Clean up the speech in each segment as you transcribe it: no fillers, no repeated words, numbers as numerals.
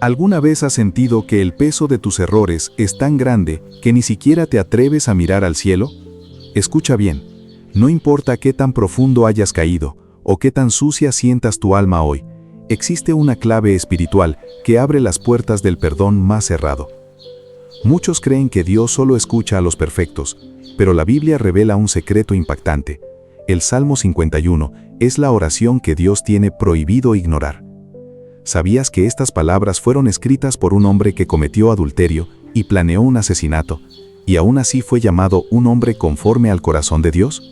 ¿Alguna vez has sentido que el peso de tus errores es tan grande que ni siquiera te atreves a mirar al cielo? Escucha bien, no importa qué tan profundo hayas caído o qué tan sucia sientas tu alma hoy, existe una clave espiritual que abre las puertas del perdón más cerrado. Muchos creen que Dios solo escucha a los perfectos, pero la Biblia revela un secreto impactante. El Salmo 51 es la oración que Dios tiene prohibido ignorar. ¿Sabías que estas palabras fueron escritas por un hombre que cometió adulterio y planeó un asesinato, y aún así fue llamado un hombre conforme al corazón de Dios?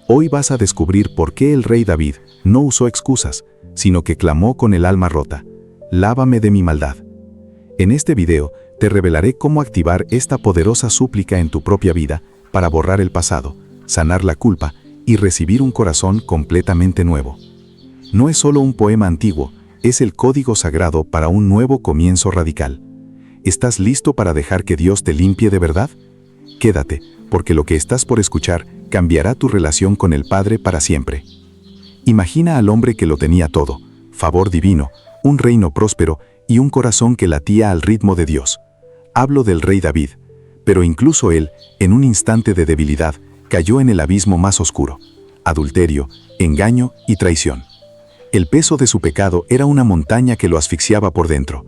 Hoy vas a descubrir por qué el rey David no usó excusas, sino que clamó con el alma rota: lávame de mi maldad. En este video te revelaré cómo activar esta poderosa súplica en tu propia vida para borrar el pasado, sanar la culpa y recibir un corazón completamente nuevo. No es solo un poema antiguo, es el código sagrado para un nuevo comienzo radical. ¿Estás listo para dejar que Dios te limpie de verdad? Quédate, porque lo que estás por escuchar cambiará tu relación con el Padre para siempre. Imagina al hombre que lo tenía todo: favor divino, un reino próspero y un corazón que latía al ritmo de Dios. Hablo del rey David, pero incluso él, en un instante de debilidad, cayó en el abismo más oscuro: adulterio, engaño y traición. El peso de su pecado era una montaña que lo asfixiaba por dentro.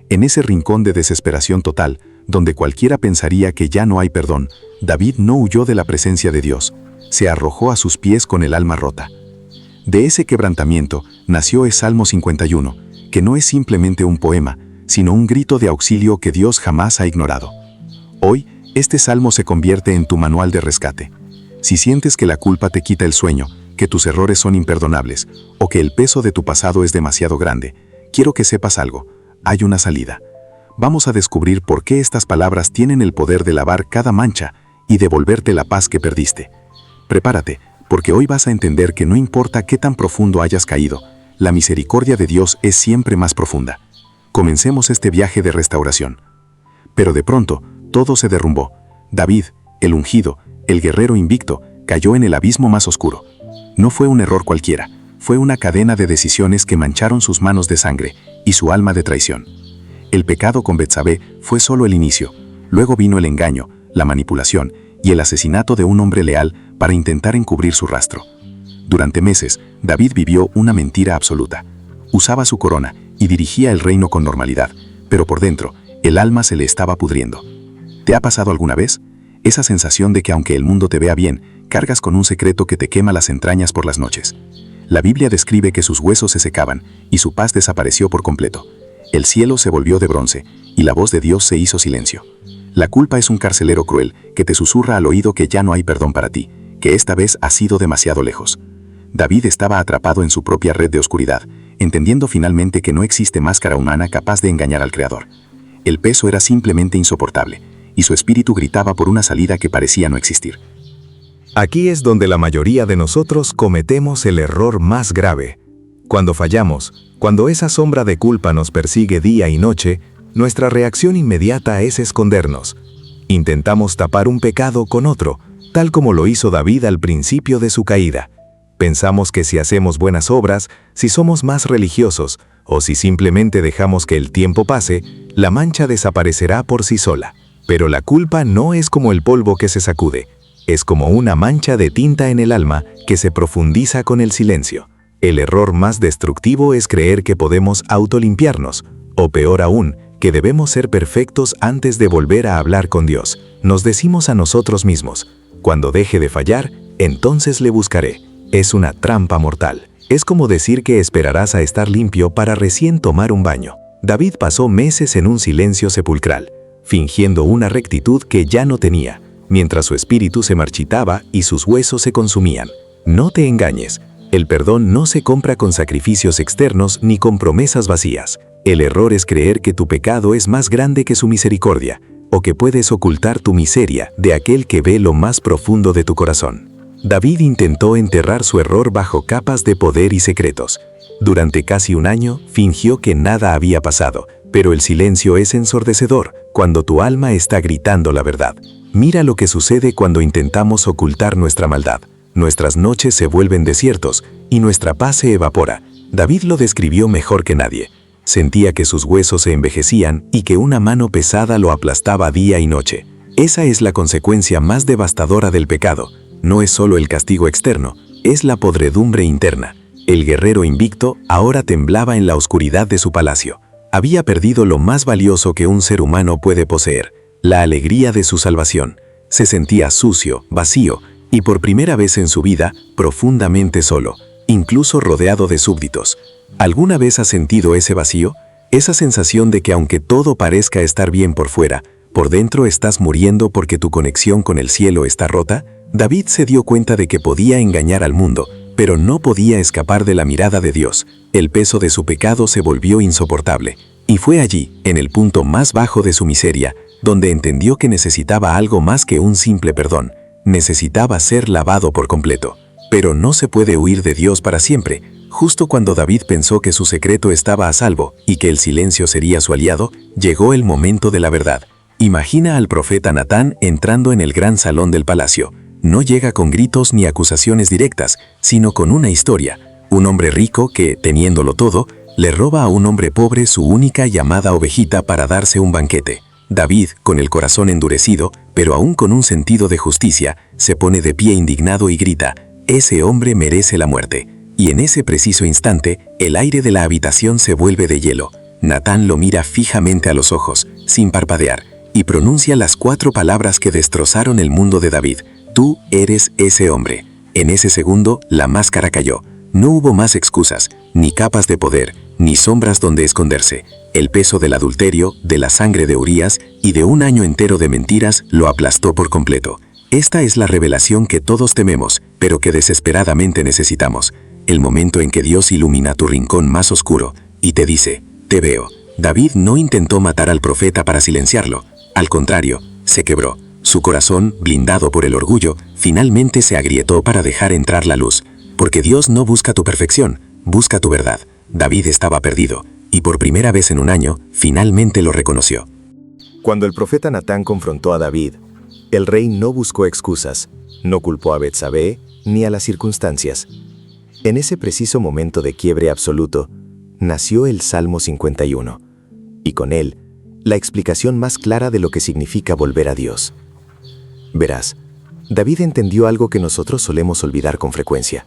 En ese rincón de desesperación total, donde cualquiera pensaría que ya no hay perdón, David no huyó de la presencia de Dios, se arrojó a sus pies con el alma rota. De ese quebrantamiento nació el Salmo 51, que no es simplemente un poema, sino un grito de auxilio que Dios jamás ha ignorado. Hoy, este salmo se convierte en tu manual de rescate. Si sientes que la culpa te quita el sueño, que tus errores son imperdonables, o que el peso de tu pasado es demasiado grande, quiero que sepas algo: hay una salida. Vamos a descubrir por qué estas palabras tienen el poder de lavar cada mancha y devolverte la paz que perdiste. Prepárate, porque hoy vas a entender que no importa qué tan profundo hayas caído, la misericordia de Dios es siempre más profunda. Comencemos este viaje de restauración. Pero de pronto, todo se derrumbó. David, el ungido, el guerrero invicto, cayó en el abismo más oscuro. No fue un error cualquiera, fue una cadena de decisiones que mancharon sus manos de sangre y su alma de traición. El pecado con Betsabé fue solo el inicio, luego vino el engaño, la manipulación y el asesinato de un hombre leal para intentar encubrir su rastro. Durante meses, David vivió una mentira absoluta. Usaba su corona y dirigía el reino con normalidad, pero por dentro, el alma se le estaba pudriendo. ¿Te ha pasado alguna vez? Esa sensación de que aunque el mundo te vea bien, cargas con un secreto que te quema las entrañas por las noches. La Biblia describe que sus huesos se secaban y su paz desapareció por completo. El cielo se volvió de bronce y la voz de Dios se hizo silencio. La culpa es un carcelero cruel que te susurra al oído que ya no hay perdón para ti, que esta vez has ido demasiado lejos. David estaba atrapado en su propia red de oscuridad, entendiendo finalmente que no existe máscara humana capaz de engañar al Creador. El peso era simplemente insoportable, y su espíritu gritaba por una salida que parecía no existir. Aquí es donde la mayoría de nosotros cometemos el error más grave. Cuando fallamos, cuando esa sombra de culpa nos persigue día y noche, nuestra reacción inmediata es escondernos. Intentamos tapar un pecado con otro, tal como lo hizo David al principio de su caída. Pensamos que si hacemos buenas obras, si somos más religiosos, o si simplemente dejamos que el tiempo pase, la mancha desaparecerá por sí sola. Pero la culpa no es como el polvo que se sacude. Es como una mancha de tinta en el alma que se profundiza con el silencio. El error más destructivo es creer que podemos autolimpiarnos, o peor aún, que debemos ser perfectos antes de volver a hablar con Dios. Nos decimos a nosotros mismos: cuando deje de fallar, entonces le buscaré. Es una trampa mortal. Es como decir que esperarás a estar limpio para recién tomar un baño. David pasó meses en un silencio sepulcral, fingiendo una rectitud que ya no tenía, mientras su espíritu se marchitaba y sus huesos se consumían. No te engañes. El perdón no se compra con sacrificios externos ni con promesas vacías. El error es creer que tu pecado es más grande que su misericordia, o que puedes ocultar tu miseria de aquel que ve lo más profundo de tu corazón. David intentó enterrar su error bajo capas de poder y secretos. Durante casi un año fingió que nada había pasado, pero el silencio es ensordecedor cuando tu alma está gritando la verdad. Mira lo que sucede cuando intentamos ocultar nuestra maldad. Nuestras noches se vuelven desiertos y nuestra paz se evapora. David lo describió mejor que nadie. Sentía que sus huesos se envejecían y que una mano pesada lo aplastaba día y noche. Esa es la consecuencia más devastadora del pecado. No es solo el castigo externo, es la podredumbre interna. El guerrero invicto ahora temblaba en la oscuridad de su palacio. Había perdido lo más valioso que un ser humano puede poseer, la alegría de su salvación. Se sentía sucio, vacío y por primera vez en su vida profundamente solo, incluso rodeado de súbditos. ¿Alguna vez has sentido ese vacío? Esa sensación de que aunque todo parezca estar bien por fuera, por dentro estás muriendo porque tu conexión con el cielo está rota. David se dio cuenta de que podía engañar al mundo, pero no podía escapar de la mirada de Dios. El peso de su pecado se volvió insoportable, y fue allí, en el punto más bajo de su miseria, donde entendió que necesitaba algo más que un simple perdón. Necesitaba ser lavado por completo. Pero no se puede huir de Dios para siempre. Justo cuando David pensó que su secreto estaba a salvo y que el silencio sería su aliado, llegó el momento de la verdad. Imagina al profeta Natán entrando en el gran salón del palacio. No llega con gritos ni acusaciones directas, sino con una historia. Un hombre rico que, teniéndolo todo, le roba a un hombre pobre su única y amada ovejita para darse un banquete. David, con el corazón endurecido, pero aún con un sentido de justicia, se pone de pie indignado y grita: «Ese hombre merece la muerte». Y en ese preciso instante, el aire de la habitación se vuelve de hielo. Natán lo mira fijamente a los ojos, sin parpadear, y pronuncia las 4 palabras que destrozaron el mundo de David: «Tú eres ese hombre». En ese segundo, la máscara cayó. No hubo más excusas, ni capas de poder, ni sombras donde esconderse. El peso del adulterio, de la sangre de Urías y de un año entero de mentiras lo aplastó por completo. Esta es la revelación que todos tememos, pero que desesperadamente necesitamos. El momento en que Dios ilumina tu rincón más oscuro y te dice: «Te veo». David no intentó matar al profeta para silenciarlo. Al contrario, se quebró. Su corazón, blindado por el orgullo, finalmente se agrietó para dejar entrar la luz. Porque Dios no busca tu perfección, busca tu verdad. David estaba perdido, y por primera vez en un año, finalmente lo reconoció. Cuando el profeta Natán confrontó a David, el rey no buscó excusas, no culpó a Betsabé ni a las circunstancias. En ese preciso momento de quiebre absoluto, nació el Salmo 51, y con él, la explicación más clara de lo que significa volver a Dios. Verás, David entendió algo que nosotros solemos olvidar con frecuencia.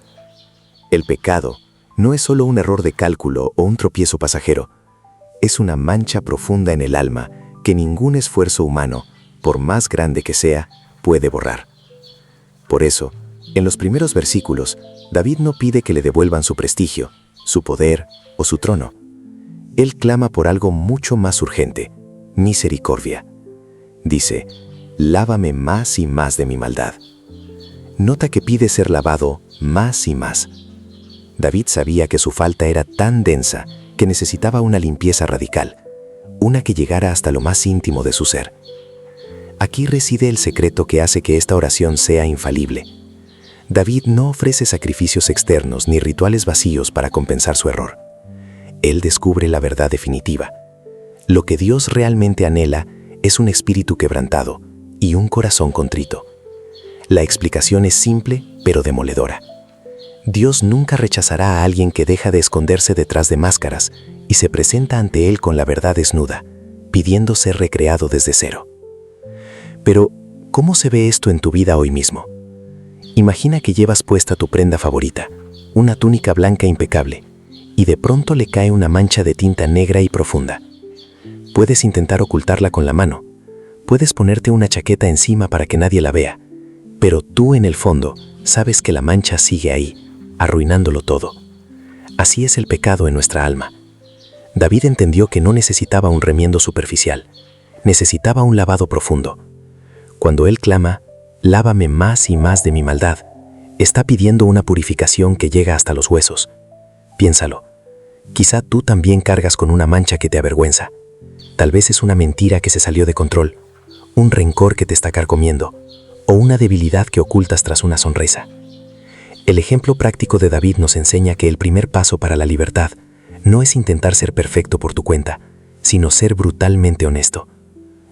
El pecado no es solo un error de cálculo o un tropiezo pasajero, es una mancha profunda en el alma que ningún esfuerzo humano, por más grande que sea, puede borrar. Por eso, en los primeros versículos, David no pide que le devuelvan su prestigio, su poder o su trono. Él clama por algo mucho más urgente: misericordia. Dice: «Lávame más y más de mi maldad». Nota que pide ser lavado más y más. David sabía que su falta era tan densa que necesitaba una limpieza radical, una que llegara hasta lo más íntimo de su ser. Aquí reside el secreto que hace que esta oración sea infalible. David no ofrece sacrificios externos ni rituales vacíos para compensar su error. Él descubre la verdad definitiva. Lo que Dios realmente anhela es un espíritu quebrantado y un corazón contrito. La explicación es simple, pero demoledora. Dios nunca rechazará a alguien que deja de esconderse detrás de máscaras y se presenta ante Él con la verdad desnuda, pidiendo ser recreado desde cero. Pero, ¿cómo se ve esto en tu vida hoy mismo? Imagina que llevas puesta tu prenda favorita, una túnica blanca impecable, y de pronto le cae una mancha de tinta negra y profunda. Puedes intentar ocultarla con la mano, puedes ponerte una chaqueta encima para que nadie la vea, pero tú en el fondo sabes que la mancha sigue ahí, arruinándolo todo. Así es el pecado en nuestra alma. David entendió que no necesitaba un remiendo superficial, necesitaba un lavado profundo. Cuando él clama: «Lávame más y más de mi maldad», está pidiendo una purificación que llega hasta los huesos. Piénsalo, quizá tú también cargas con una mancha que te avergüenza. Tal vez es una mentira que se salió de control, un rencor que te está carcomiendo, o una debilidad que ocultas tras una sonrisa. El ejemplo práctico de David nos enseña que el primer paso para la libertad no es intentar ser perfecto por tu cuenta, sino ser brutalmente honesto.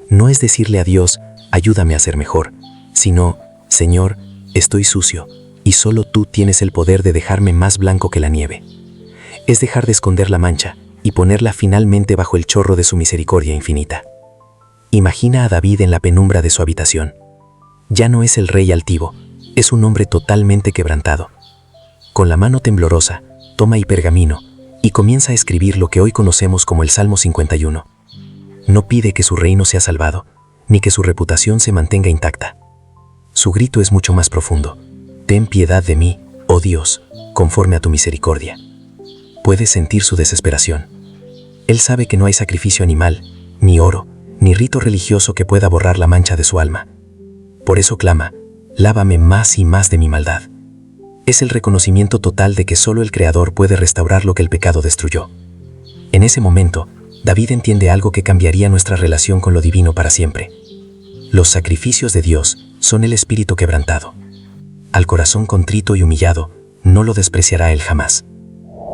No es decirle a Dios: «Ayúdame a ser mejor», sino: «Señor, estoy sucio, y solo tú tienes el poder de dejarme más blanco que la nieve». Es dejar de esconder la mancha y ponerla finalmente bajo el chorro de su misericordia infinita. Imagina a David en la penumbra de su habitación. Ya no es el rey altivo, es un hombre totalmente quebrantado. Con la mano temblorosa, toma y pergamino y comienza a escribir lo que hoy conocemos como el Salmo 51. No pide que su reino sea salvado, ni que su reputación se mantenga intacta. Su grito es mucho más profundo. Ten piedad de mí, oh Dios, conforme a tu misericordia. Puedes sentir su desesperación. Él sabe que no hay sacrificio animal, ni oro, ni rito religioso que pueda borrar la mancha de su alma. Por eso clama, lávame más y más de mi maldad. Es el reconocimiento total de que solo el Creador puede restaurar lo que el pecado destruyó. En ese momento, David entiende algo que cambiaría nuestra relación con lo divino para siempre. Los sacrificios de Dios son el espíritu quebrantado. Al corazón contrito y humillado, no lo despreciará él jamás.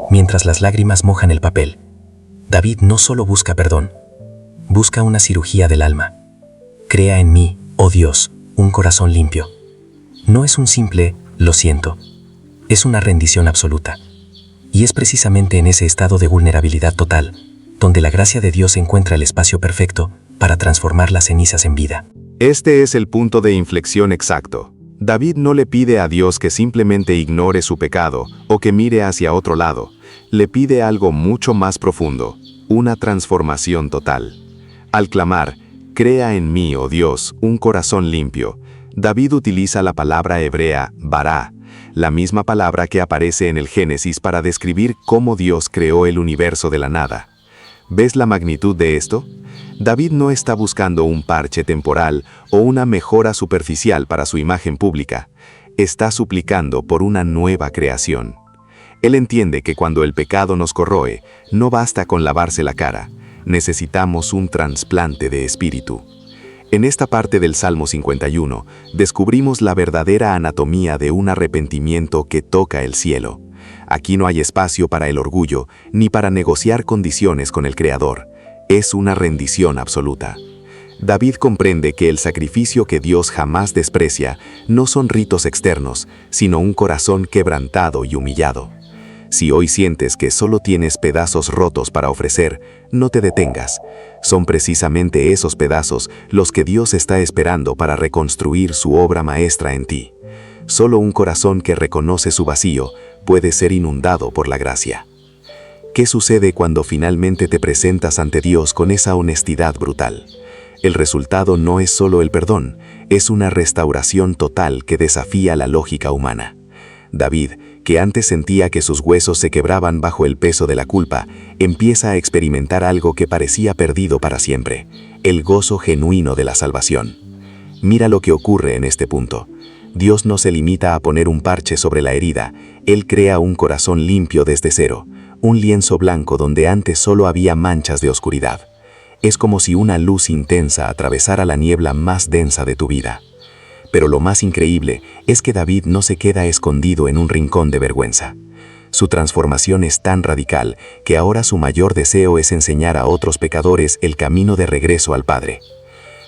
Mientras las lágrimas mojan el papel, David no solo busca perdón, busca una cirugía del alma. Crea en mí, oh Dios, un corazón limpio. No es un simple, lo siento. Es una rendición absoluta. Y es precisamente en ese estado de vulnerabilidad total, donde la gracia de Dios encuentra el espacio perfecto para transformar las cenizas en vida. Este es el punto de inflexión exacto. David no le pide a Dios que simplemente ignore su pecado o que mire hacia otro lado. Le pide algo mucho más profundo, una transformación total. Al clamar, crea en mí, oh Dios, un corazón limpio, David utiliza la palabra hebrea, bará, la misma palabra que aparece en el Génesis para describir cómo Dios creó el universo de la nada. ¿Ves la magnitud de esto? David no está buscando un parche temporal o una mejora superficial para su imagen pública. Está suplicando por una nueva creación. Él entiende que cuando el pecado nos corroe, no basta con lavarse la cara. Necesitamos un trasplante de espíritu. En esta parte del Salmo 51, descubrimos la verdadera anatomía de un arrepentimiento que toca el cielo. Aquí no hay espacio para el orgullo, ni para negociar condiciones con el Creador. Es una rendición absoluta. David comprende que el sacrificio que Dios jamás desprecia no son ritos externos, sino un corazón quebrantado y humillado. Si hoy sientes que solo tienes pedazos rotos para ofrecer, no te detengas. Son precisamente esos pedazos los que Dios está esperando para reconstruir su obra maestra en ti. Solo un corazón que reconoce su vacío puede ser inundado por la gracia. ¿Qué sucede cuando finalmente te presentas ante Dios con esa honestidad brutal? El resultado no es solo el perdón, es una restauración total que desafía la lógica humana. David, que antes sentía que sus huesos se quebraban bajo el peso de la culpa, empieza a experimentar algo que parecía perdido para siempre, el gozo genuino de la salvación. Mira lo que ocurre en este punto. Dios no se limita a poner un parche sobre la herida, Él crea un corazón limpio desde cero, un lienzo blanco donde antes solo había manchas de oscuridad. Es como si una luz intensa atravesara la niebla más densa de tu vida. Pero lo más increíble es que David no se queda escondido en un rincón de vergüenza. Su transformación es tan radical que ahora su mayor deseo es enseñar a otros pecadores el camino de regreso al Padre.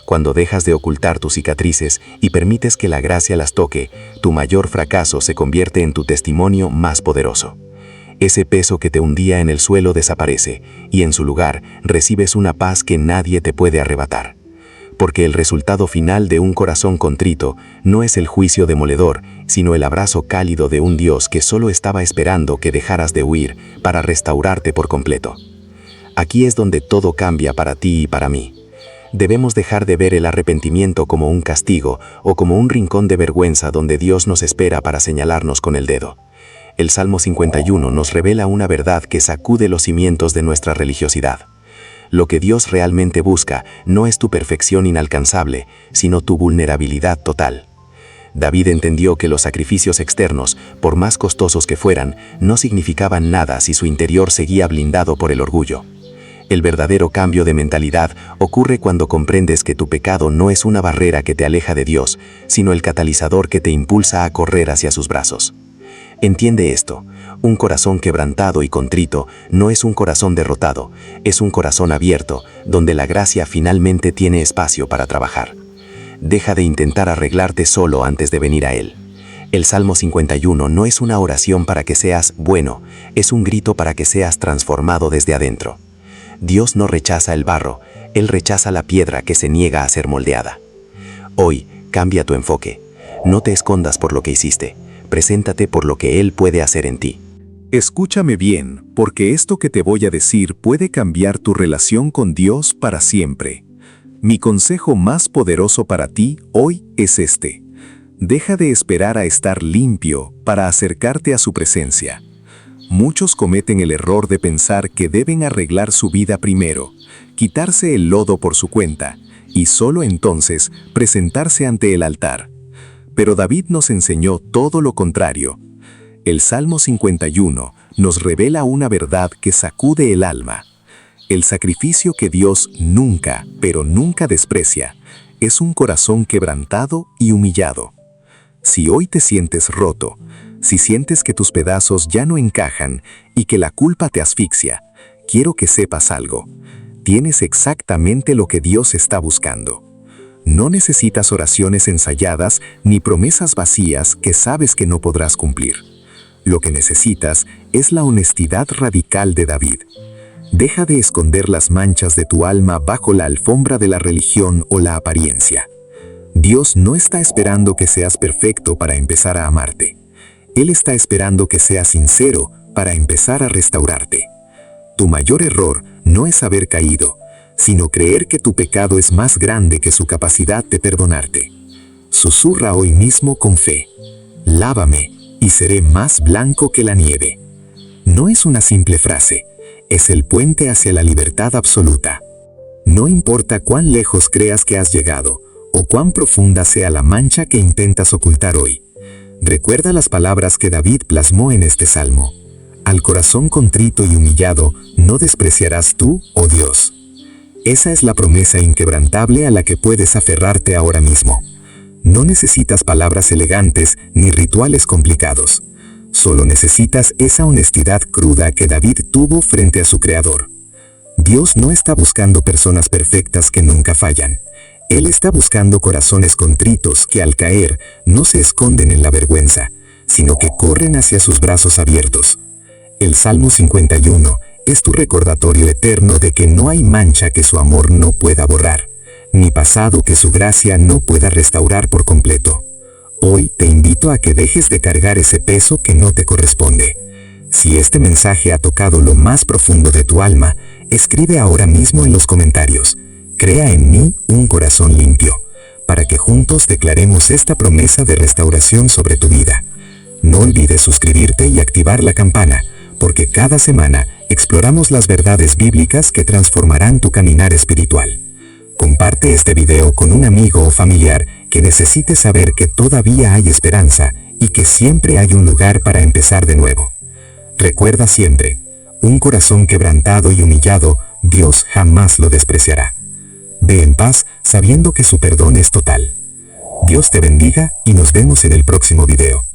Cuando dejas de ocultar tus cicatrices y permites que la gracia las toque, tu mayor fracaso se convierte en tu testimonio más poderoso. Ese peso que te hundía en el suelo desaparece y en su lugar recibes una paz que nadie te puede arrebatar. Porque el resultado final de un corazón contrito no es el juicio demoledor, sino el abrazo cálido de un Dios que solo estaba esperando que dejaras de huir para restaurarte por completo. Aquí es donde todo cambia para ti y para mí. Debemos dejar de ver el arrepentimiento como un castigo o como un rincón de vergüenza donde Dios nos espera para señalarnos con el dedo. El Salmo 51 nos revela una verdad que sacude los cimientos de nuestra religiosidad. Lo que Dios realmente busca no es tu perfección inalcanzable, sino tu vulnerabilidad total. David entendió que los sacrificios externos, por más costosos que fueran, no significaban nada si su interior seguía blindado por el orgullo. El verdadero cambio de mentalidad ocurre cuando comprendes que tu pecado no es una barrera que te aleja de Dios, sino el catalizador que te impulsa a correr hacia sus brazos. Entiende esto, un corazón quebrantado y contrito no es un corazón derrotado, es un corazón abierto, donde la gracia finalmente tiene espacio para trabajar. Deja de intentar arreglarte solo antes de venir a Él. El Salmo 51 no es una oración para que seas bueno, es un grito para que seas transformado desde adentro. Dios no rechaza el barro, Él rechaza la piedra que se niega a ser moldeada. Hoy, cambia tu enfoque. No te escondas por lo que hiciste, preséntate por lo que Él puede hacer en ti. Escúchame bien, porque esto que te voy a decir puede cambiar tu relación con Dios para siempre. Mi consejo más poderoso para ti hoy es este. Deja de esperar a estar limpio para acercarte a su presencia. Muchos cometen el error de pensar que deben arreglar su vida primero, quitarse el lodo por su cuenta, y solo entonces presentarse ante el altar. Pero David nos enseñó todo lo contrario. El Salmo 51 nos revela una verdad que sacude el alma. El sacrificio que Dios nunca, pero nunca desprecia, es un corazón quebrantado y humillado. Si hoy te sientes roto, si sientes que tus pedazos ya no encajan y que la culpa te asfixia, quiero que sepas algo. Tienes exactamente lo que Dios está buscando. No necesitas oraciones ensayadas ni promesas vacías que sabes que no podrás cumplir. Lo que necesitas es la honestidad radical de David. Deja de esconder las manchas de tu alma bajo la alfombra de la religión o la apariencia. Dios no está esperando que seas perfecto para empezar a amarte. Él está esperando que seas sincero para empezar a restaurarte. Tu mayor error no es haber caído, sino creer que tu pecado es más grande que su capacidad de perdonarte. Susurra hoy mismo con fe: lávame y seré más blanco que la nieve. No es una simple frase, es el puente hacia la libertad absoluta. No importa cuán lejos creas que has llegado, o cuán profunda sea la mancha que intentas ocultar hoy. Recuerda las palabras que David plasmó en este salmo. Al corazón contrito y humillado no despreciarás tú, oh Dios. Esa es la promesa inquebrantable a la que puedes aferrarte ahora mismo. No necesitas palabras elegantes ni rituales complicados. Solo necesitas esa honestidad cruda que David tuvo frente a su Creador. Dios no está buscando personas perfectas que nunca fallan. Él está buscando corazones contritos que al caer no se esconden en la vergüenza, sino que corren hacia sus brazos abiertos. El Salmo 51 es tu recordatorio eterno de que no hay mancha que su amor no pueda borrar, ni pasado que su gracia no pueda restaurar por completo. Hoy te invito a que dejes de cargar ese peso que no te corresponde. Si este mensaje ha tocado lo más profundo de tu alma, escribe ahora mismo en los comentarios: crea en mí un corazón limpio, para que juntos declaremos esta promesa de restauración sobre tu vida. No olvides suscribirte y activar la campana, porque cada semana exploramos las verdades bíblicas que transformarán tu caminar espiritual. Comparte este video con un amigo o familiar que necesite saber que todavía hay esperanza y que siempre hay un lugar para empezar de nuevo. Recuerda siempre, un corazón quebrantado y humillado, Dios jamás lo despreciará. Ve en paz sabiendo que su perdón es total. Dios te bendiga y nos vemos en el próximo video.